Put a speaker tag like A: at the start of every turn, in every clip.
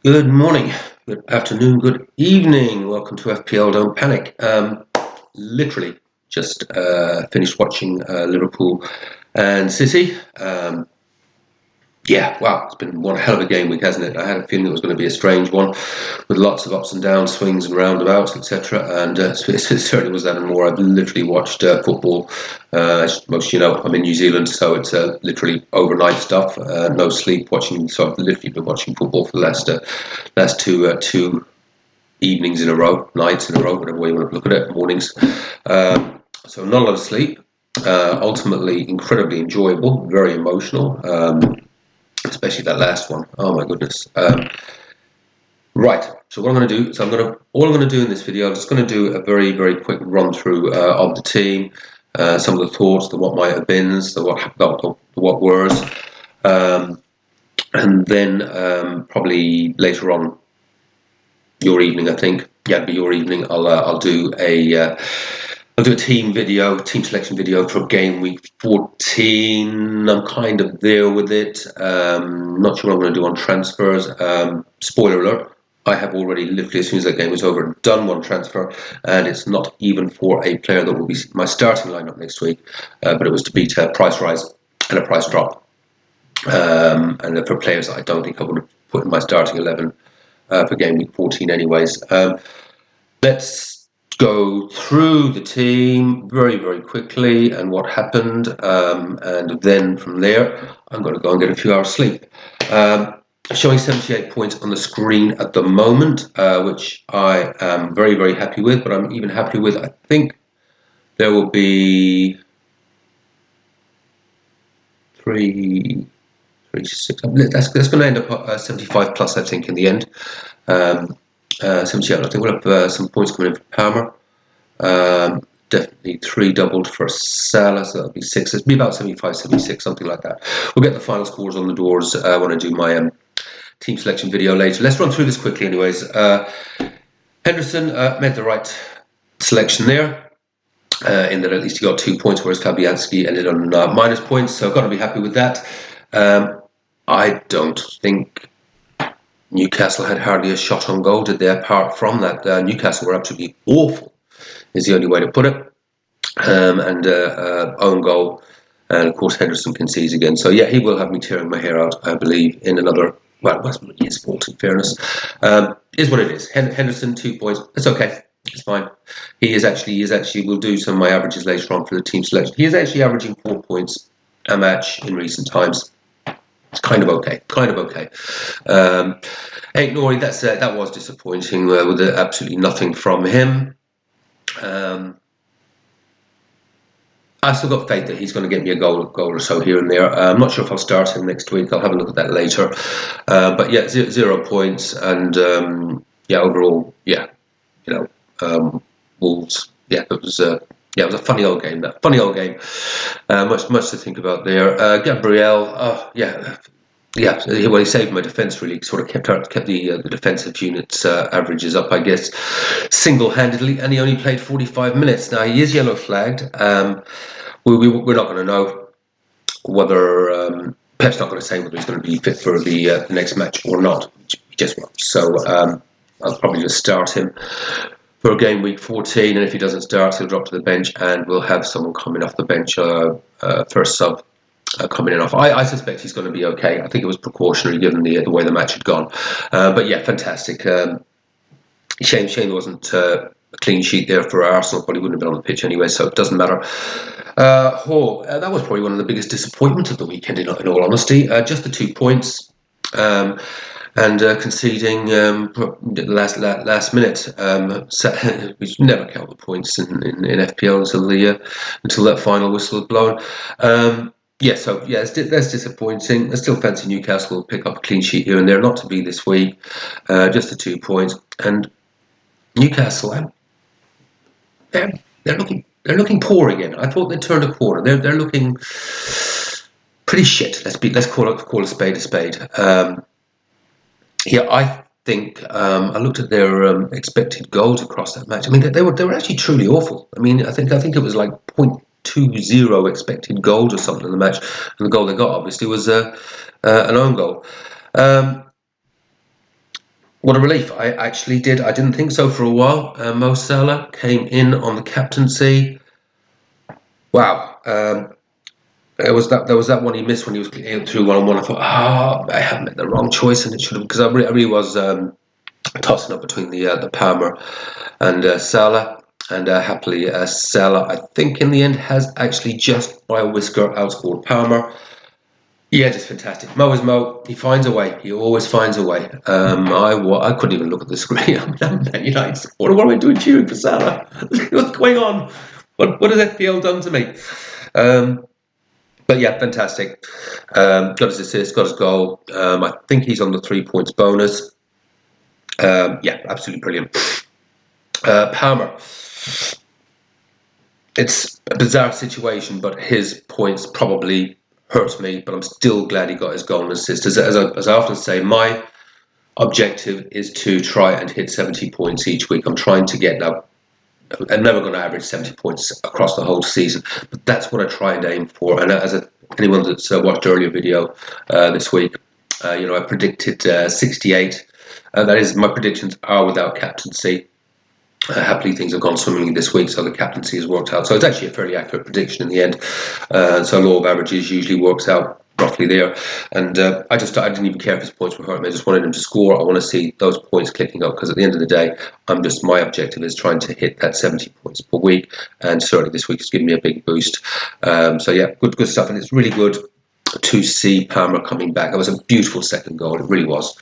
A: Good morning, good afternoon, good evening. Welcome to FPL Don't Panic. Literally just finished watching Liverpool and City. Yeah, wow, it's been one hell of a game week, hasn't it? I had a feeling it was going to be a strange one with lots of ups and downs, swings and roundabouts, etc. And it certainly was that and more. I've literally watched football. As most of you know, I'm in New Zealand, so it's literally overnight stuff. No sleep watching. So I've literally been watching football for the last two evenings in a row, nights in a row, whatever way you want to look at it, mornings. So not a lot of sleep. Ultimately, incredibly enjoyable, very emotional. Especially that last one. Oh my goodness. Right. So what I'm going to do is all I'm going to do in this video, I'm just going to do a very, very quick run through of the team, some of the thoughts, the what might have beens, the what were's, and then probably later on your evening, I think. Yeah, it'll be your evening. I'll do a team selection video for game week 14. I'm kind of there with it. Not sure what I'm going to do on transfers. Spoiler alert, I have already, literally as soon as that game was over, done one transfer, and it's not even for a player that will be my starting lineup next week, but it was to beat a price rise and a price drop. And for players that I don't think I would have put in my starting 11 for game week 14 anyways. Let's go through the team very, very quickly and what happened, and then from there I'm going to go and get a few hours sleep. Showing 78 points on the screen at the moment, which I am very, very happy with, but I'm even happier with, I think there will be 6. That's going to end up 75 plus, I think, in the end. 78. I think we'll have some points coming in for Palmer. Definitely 3 doubled for Salah, so that'll be 6. It'll be about 75, 76, something like that. We'll get the final scores on the doors when I do my team selection video later. Let's run through this quickly anyways. Henderson made the right selection there, in that at least he got 2 points, whereas Fabianski ended on minus points, so I've got to be happy with that. I don't think Newcastle had hardly a shot on goal, did they? Apart from that, Newcastle were absolutely awful, is the only way to put it. And own goal, and of course Henderson concedes again. So yeah, he will have me tearing my hair out, I believe, in another. Well, it wasn't his fault, in fairness. Is what it is. Henderson 2 points. It's okay. It's fine. He is actually. We'll do some of my averages later on for the team selection. He is actually averaging 4 points a match in recent times. It's kind of okay. Ain't Nori, that was disappointing with absolutely nothing from him. I still got faith that he's going to get me a goal or so here and there. I'm not sure if I'll start him next week. I'll have a look at that later. But yeah, 0 points, and yeah, overall, yeah, Wolves. Yeah, it was a funny old game. Much to think about there. Gabriel, yeah, well, he saved my defence, really. Sort of kept the defensive unit's averages up, I guess, single-handedly, and he only played 45 minutes. Now, he is yellow flagged. We're not going to know whether Pep's not going to say whether he's going to be fit for the next match or not. He just won't. So I'll probably just start him for game week 14, and if he doesn't start, he'll drop to the bench, and we'll have someone coming off the bench, first sub. Coming in off. I suspect he's going to be okay. I think it was precautionary given the way the match had gone. But yeah, fantastic. Shame there wasn't a clean sheet there for Arsenal. Probably wouldn't have been on the pitch anyway, so it doesn't matter. That was probably one of the biggest disappointments of the weekend, in all honesty. Just the 2 points. And conceding the last minute. We never count the points in FPL until that final whistle is blown. That's disappointing. I still fancy Newcastle will pick up a clean sheet here and there, not to be this week. Just the 2 points, and Newcastle, they're looking poor again. I thought they'd turned a corner. They're looking pretty shit. Let's call a spade a spade. Yeah, I think I looked at their expected goals across that match. I mean, they were actually truly awful. I mean, I think it was like 0.20 expected goals or something in the match, and the goal they got obviously was an own goal. What a relief. I actually did. I didn't think so for a while. Mo Salah came in on the captaincy. Wow. There was that one he missed when he was through one-on-one. I thought, I have made the wrong choice, and it should have, because I really was tossing up between the Palmer and Salah, and happily Salah, I think in the end has actually just by a whisker outscored Palmer. Yeah, just fantastic. Mo is Mo. He finds a way. He always finds a way. I couldn't even look at the screen. I'm Man United supporter. What am I doing cheering for Salah? What's going on? What has FPL done to me? But yeah, fantastic. Got his assist, got his goal. I think he's on the 3 points bonus. Yeah, absolutely brilliant. Palmer. It's a bizarre situation, but his points probably hurt me, but I'm still glad he got his goal and assist. As I often say, my objective is to try and hit 70 points each week. I'm trying to get now. I'm never going to average 70 points across the whole season, but that's what I try and aim for. And anyone that's watched earlier video this week, I predicted 68. That is, my predictions are without captaincy. Happily, things have gone swimmingly this week, so the captaincy has worked out. So it's actually a fairly accurate prediction in the end. So law of averages usually works out roughly there. And I didn't even care if his points were hurt me. I just wanted him to score. I want to see those points clicking up, because at the end of the day, my objective is trying to hit that 70 points per week. And certainly this week has given me a big boost. So yeah, good stuff. And it's really good to see Palmer coming back. It was a beautiful second goal. It really was.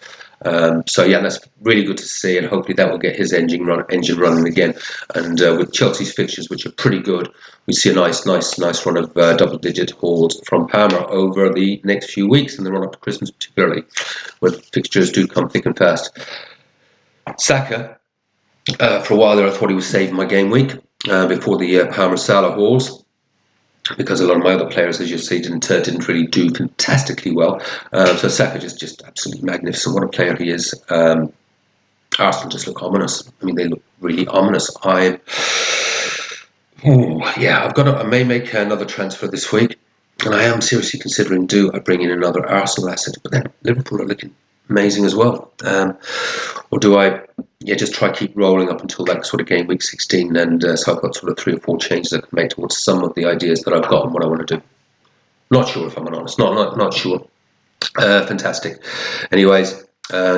A: So yeah, that's really good to see, and hopefully that will get his engine running again. And with Chelsea's fixtures, which are pretty good, we see a nice run of double-digit hauls from Palmer over the next few weeks, and the run up to Christmas particularly, where fixtures do come thick and fast. Saka, for a while there, I thought he was saving my game week before the Palmer Salah hauls, because a lot of my other players, as you see, didn't really do fantastically well. So Saka just absolutely magnificent. What a player he is. Arsenal just look ominous. I mean, they look really ominous. I may make another transfer this week, and I am seriously considering, do I bring in another Arsenal asset? But then Liverpool are looking amazing as well. Or do I just try keep rolling up until that sort of game week 16, and so I've got sort of 3 or 4 changes I can make towards some of the ideas that I've got and what I want to do. Not sure, if I'm honest. Not sure. Fantastic. Anyways,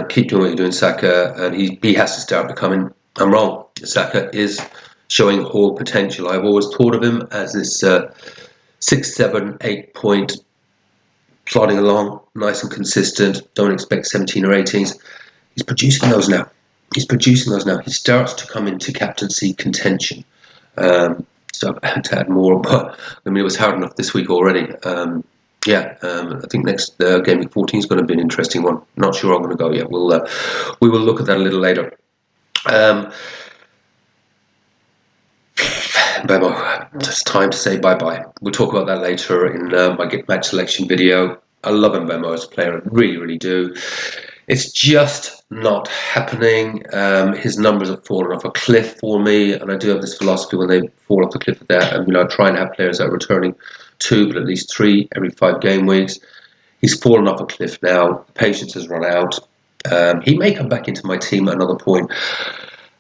A: keep doing what you're doing, Saka, and he has to start becoming. I'm wrong. Saka is showing whole potential. I've always thought of him as this 6, 7, 8 point, plodding along, nice and consistent. Don't expect 17 or 18s. He's producing those now. He starts to come into captaincy contention. So I had to add more, but I mean, it was hard enough this week already. I think next game week 14 is going to be an interesting one. Not sure I'm going to go yet. We will look at that a little later. Bemo, it's time to say bye-bye. We'll talk about that later in my Get Match selection video. I love Mbemo as a player. I really, really do. It's just not happening. His numbers have fallen off a cliff for me, and I do have this philosophy: when they fall off the cliff of that, and I try and have players that are returning 2, but at least 3 every 5 game weeks. He's fallen off a cliff now. Patience has run out. He may come back into my team at another point.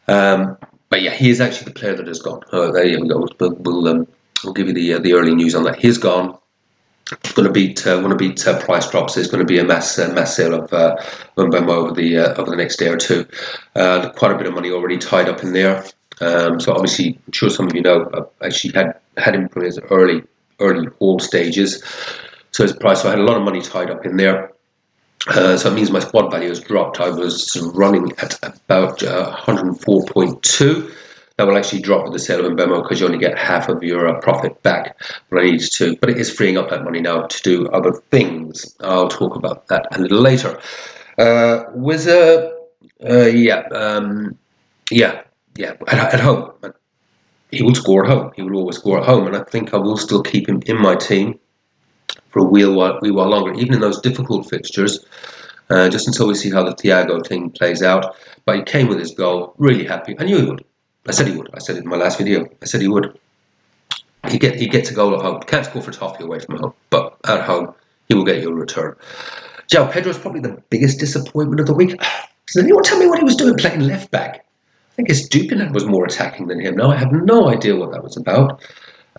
A: But yeah, he is actually the player that has gone. There you go. We'll give you the early news on that. He's gone. Going to beat price drops. There's going to be a mass sale of Mbemo over the next day or two. Quite a bit of money already tied up in there. So obviously, I'm sure some of you know, I actually had him from his early haul stages. So his price. So I had a lot of money tied up in there. So it means my squad value has dropped. I was running at about 104.2. That will actually drop with the sale of Mbemo, because you only get half of your profit back. But I needed to. But it is freeing up that money now to do other things. I'll talk about that a little later. Wizard, at home. He will score at home. He will always score at home, and I think I will still keep him in my team for a wee while longer, even in those difficult fixtures, just until we see how the Thiago thing plays out. But he came with his goal, really happy. I knew he would. I said he would. I said it in my last video. I said he would. He gets a goal at home. Can't score for Toffee away from home, but at home he will get you a return. João Pedro is probably the biggest disappointment of the week. Does anyone tell me what he was doing playing left back? I think his Dupinat was more attacking than him. Now I have no idea what that was about.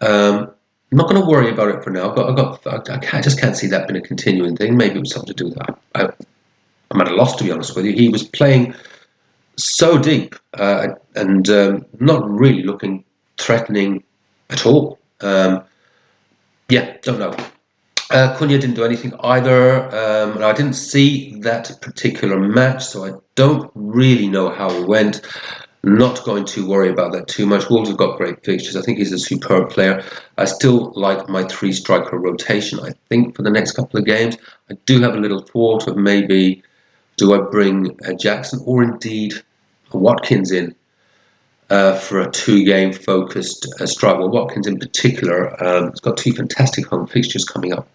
A: I'm not going to worry about it for now. I just can't see that being a continuing thing. Maybe it was something to do with that. I'm at a loss, to be honest with you. He was playing so deep and not really looking threatening at all. Yeah, don't know. Cunha didn't do anything either, and I didn't see that particular match, so I don't really know how it went. Not going to worry about that too much. Wolves have got great fixtures. I think he's a superb player. I still like my three-striker rotation, I think, for the next couple of games. I do have a little thought of maybe, do I bring Jackson or indeed Watkins in for a two-game focused strike? Well, Watkins in particular has got two fantastic home fixtures coming up.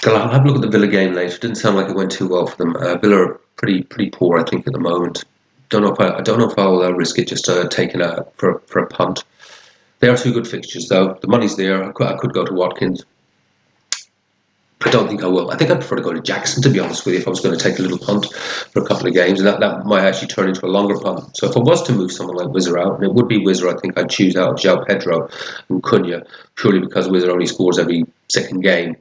A: I'll have a look at the Villa game later. It didn't sound like it went too well for them. Villa are pretty poor, I think, at the moment. I don't know if I'll risk it just taking for a punt. They are two good fixtures, though. The money's there. I could go to Watkins. I don't think I will. I think I'd prefer to go to Jackson, to be honest with you, if I was going to take a little punt for a couple of games. And that might actually turn into a longer punt. So if I was to move someone like Wizard out, and it would be Wizard, I think I'd choose out João Pedro and Cunha, purely because Wizard only scores every second game.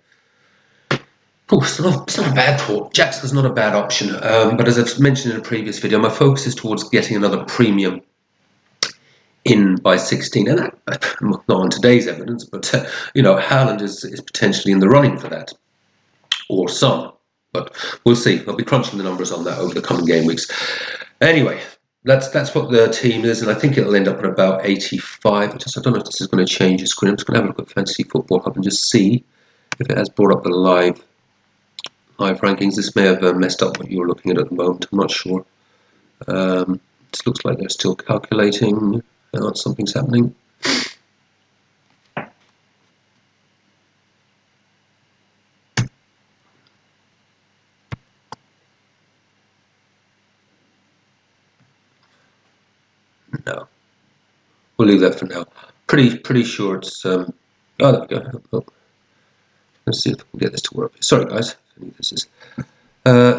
A: Oh, it's not a bad thought. Jackson's not a bad option. But as I've mentioned in a previous video, my focus is towards getting another premium in by 16. And that, not on today's evidence, but, Haaland is potentially in the running for that. Or some. But we'll see. I'll be crunching the numbers on that over the coming game weeks. Anyway, that's what the team is, and I think it'll end up at about 85. I don't know if this is going to change the screen. I'm just going to have a look at Fantasy Football Hub and just see if it has brought up the live rankings. This may have messed up what you're looking at the moment. I'm not sure. It looks like they're still calculating. Something's happening. No, we'll leave that for now. Pretty sure it's. Oh, there we go. Oh. Let's see if we can get this to work. Sorry, guys. This is.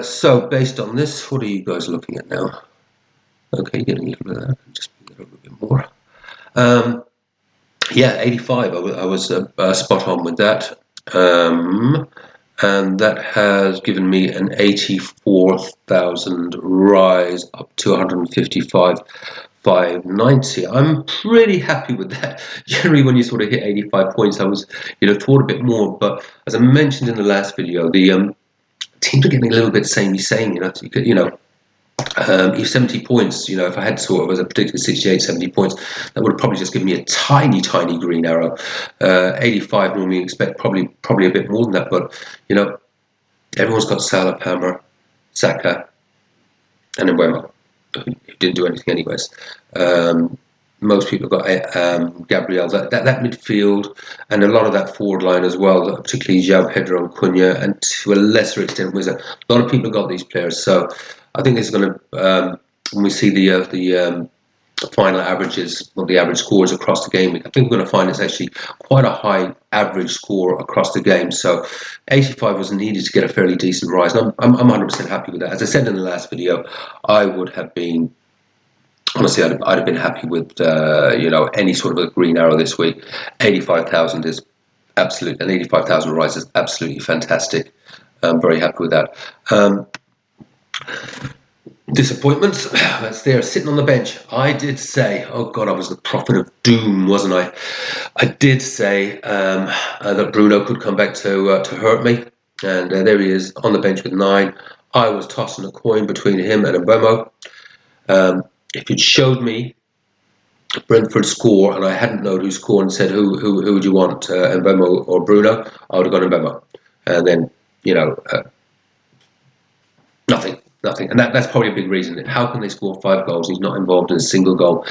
A: So based on this, what are you guys looking at now? Okay, getting a little bit of that. Just a little bit more. Yeah, 85. I was spot on with that. And that has given me an 84,000 rise up to 155,590. I'm pretty happy with that. Generally, when you sort of hit 85 points, I was, thought a bit more. But as I mentioned in the last video, the teams are getting a little bit samey. If 70 points, if I had sort of as a predicted 68, 70 points, that would have probably just given me a tiny green arrow. 85 normally expect probably a bit more than that, but everyone's got Salah, Palmer, Saka, and Mbeumo, who didn't do anything anyways. Most people got Gabriel. That midfield and a lot of that forward line as well, particularly João Pedro and Cunha, and to a lesser extent Wizard. A lot of people got these players, so I think this is going to, when we see the final averages, or the average scores across the game, I think we're going to find it's actually quite a high average score across the game. So 85 was needed to get a fairly decent rise. And I'm 100% happy with that. As I said in the last video, I would have been, honestly, I'd have been happy with, any sort of a green arrow this week. 85,000 is absolute, an 85,000 rise is absolutely fantastic. I'm very happy with that. Disappointments, that's there, sitting on the bench. I did say, oh God, I was the prophet of doom, wasn't I? I did say that Bruno could come back to hurt me, and there he is on the bench with 9. I was tossing a coin between him and Mbeumo. If you'd showed me Brentford's score and I hadn't known who scored and said who would you want, Mbeumo or Bruno, I would have gone Mbeumo, and then nothing. And that's probably a big reason. How can they score 5 goals? He's not involved in a single goal.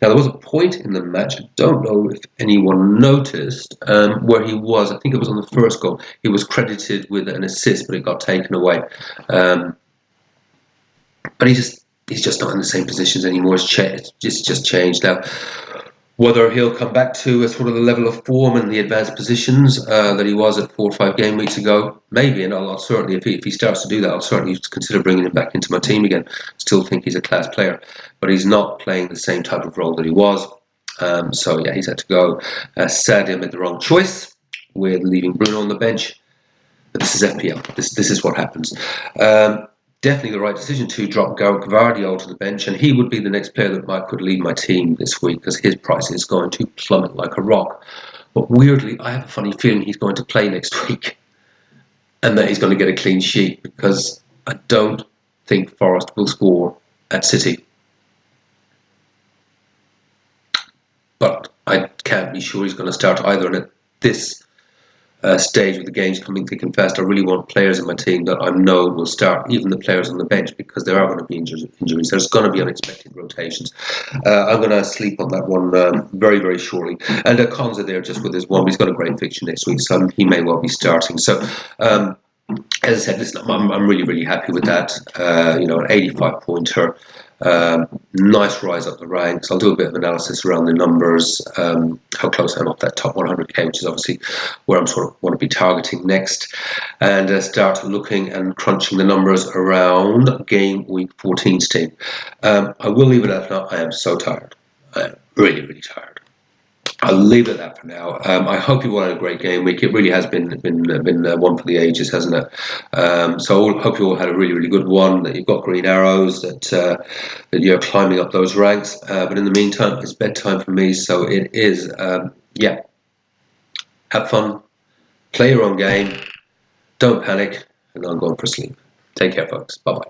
A: Now, there was a point in the match, I don't know if anyone noticed, where he was, I think it was on the first goal, he was credited with an assist, but it got taken away. But he's just not in the same positions anymore. It's just changed now. Whether he'll come back to a sort of the level of form and the advanced positions that he was at 4 or 5 game weeks ago, maybe. And I'll certainly, if he starts to do that, I'll certainly consider bringing him back into my team again. Still think he's a class player, but he's not playing the same type of role that he was. So yeah, he's had to go. Sadly, I made the wrong choice with leaving Bruno on the bench. But this is FPL. This is what happens. Definitely the right decision to drop Gvardiol to the bench, and he would be the next player that could lead my team this week because his price is going to plummet like a rock. But weirdly, I have a funny feeling he's going to play next week and that he's going to get a clean sheet because I don't think Forest will score at City. But I can't be sure he's going to start either. And at this stage with the games coming thick and fast, I really want players in my team that I know will start, even the players on the bench, because there are going to be injuries. There's going to be unexpected rotations. I'm going to sleep on that one very, very shortly. And Konza there just with his one. He's got a great fixture next week, so he may well be starting. So, as I said, listen, I'm really, really happy with that. An 85 pointer. Nice rise up the ranks. I'll do a bit of analysis around the numbers, how close I'm off that top 100k, which is obviously where I'm sort of want to be targeting next, and start looking and crunching the numbers around game week 14's team. I will leave it at that. I am so tired. I am really, really tired. I'll leave it at that for now. I hope you all had a great game week. It really has been one for the ages, hasn't it? So I hope you all had a really, really good one, that you've got green arrows, that you're climbing up those ranks. But in the meantime, it's bedtime for me, so it is, have fun, play your own game, don't panic, and I'm going for sleep. Take care, folks. Bye-bye.